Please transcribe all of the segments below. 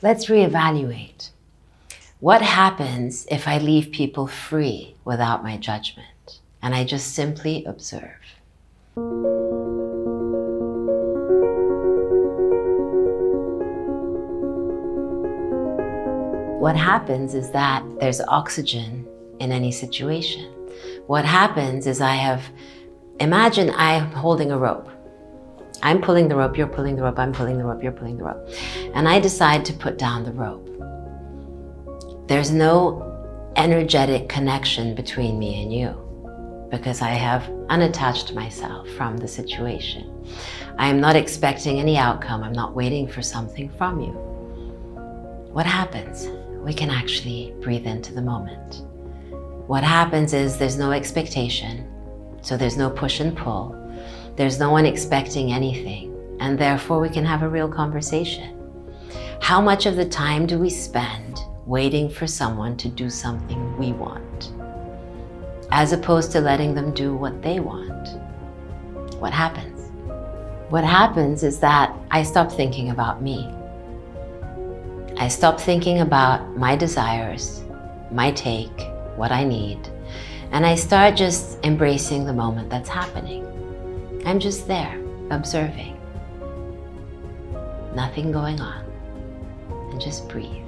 Let's reevaluate. What happens if I leave people free without my judgment and I just simply observe? What happens is that there's oxygen in any situation. What happens is imagine I'm holding a rope. I'm pulling the rope, you're pulling the rope, I'm pulling the rope, you're pulling the rope. And I decide to put down the rope. There's no energetic connection between me and you because I have unattached myself from the situation. I am not expecting any outcome. I'm not waiting for something from you. What happens? We can actually breathe into the moment. What happens is there's no expectation, so there's no push and pull. There's no one expecting anything, and therefore we can have a real conversation. How much of the time do we spend waiting for someone to do something we want, as opposed to letting them do what they want? What happens? What happens is that I stop thinking about me. I stop thinking about my desires, my take, what I need, and I start just embracing the moment that's happening. I'm just there, observing. Nothing going on. And just breathe.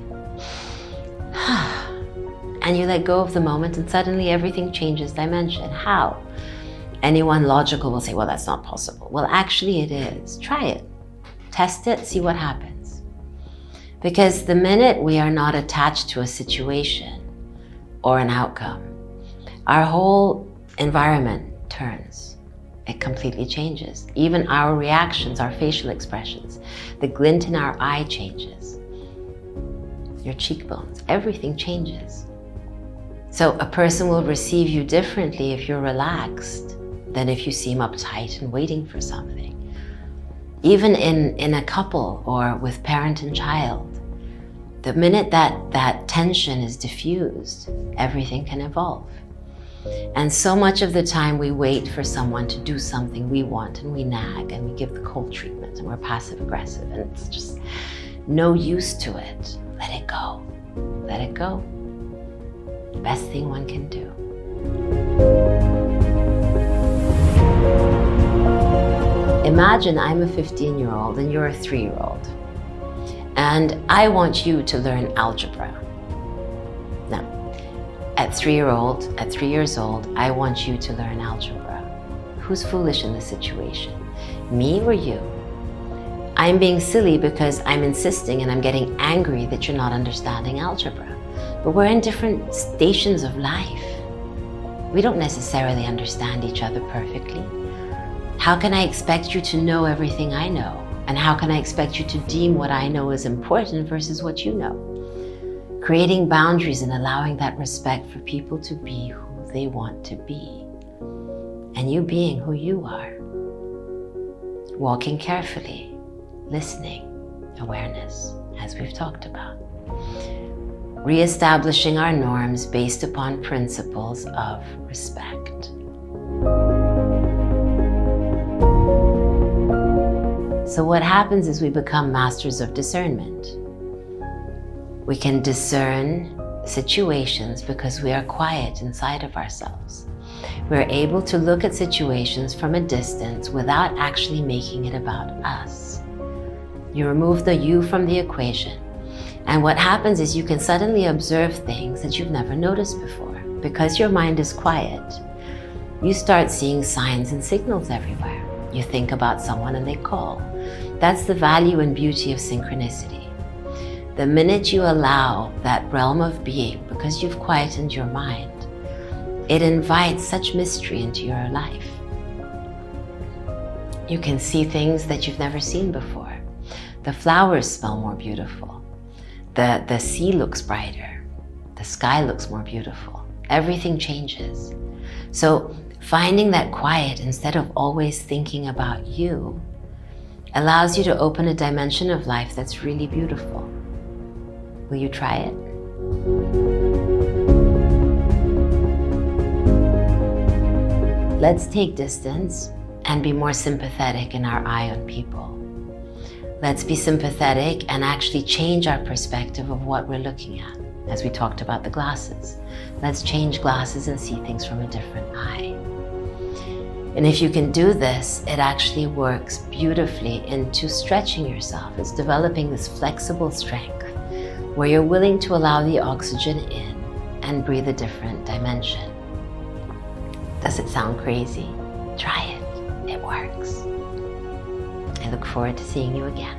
And you let go of the moment and suddenly everything changes dimension. How? Anyone logical will say, well, that's not possible. Well, actually it is. Try it. Test it, see what happens. Because the minute we are not attached to a situation or an outcome, our whole environment turns. It completely changes. Even our reactions, our facial expressions, the glint in our eye changes. Your cheekbones, everything changes. So a person will receive you differently if you're relaxed than if you seem uptight and waiting for something. Even in a couple or with parent and child, the minute that tension is diffused, everything can evolve. And so much of the time we wait for someone to do something we want and we nag and we give the cold treatment and we're passive aggressive and it's just no use to it. Let it go. Let it go. The best thing one can do. Imagine I'm a 15-year-old and you're a 3-year-old. And I want you to learn algebra. Now, at 3 years old, I want you to learn algebra. Who's foolish in this situation? Me or you? I'm being silly because I'm insisting and I'm getting angry that you're not understanding algebra. But we're in different stations of life. We don't necessarily understand each other perfectly. How can I expect you to know everything I know? And how can I expect you to deem what I know as important versus what you know? Creating boundaries and allowing that respect for people to be who they want to be. And you being who you are. Walking carefully, listening, awareness, as we've talked about. Reestablishing our norms based upon principles of respect. So what happens is we become masters of discernment. We can discern situations because we are quiet inside of ourselves. We're able to look at situations from a distance without actually making it about us. You remove the you from the equation. And what happens is you can suddenly observe things that you've never noticed before. Because your mind is quiet, you start seeing signs and signals everywhere. You think about someone and they call. That's the value and beauty of synchronicity. The minute you allow that realm of being, because you've quietened your mind, it invites such mystery into your life. You can see things that you've never seen before. The flowers smell more beautiful. The sea looks brighter. The sky looks more beautiful. Everything changes. So finding that quiet instead of always thinking about you allows you to open a dimension of life that's really beautiful. Will you try it? Let's take distance and be more sympathetic in our eye on people. Let's be sympathetic and actually change our perspective of what we're looking at. As we talked about the glasses, let's change glasses and see things from a different eye. And if you can do this, it actually works beautifully into stretching yourself. It's developing this flexible strength where you're willing to allow the oxygen in and breathe a different dimension. Does it sound crazy? Try it. It works. I look forward to seeing you again.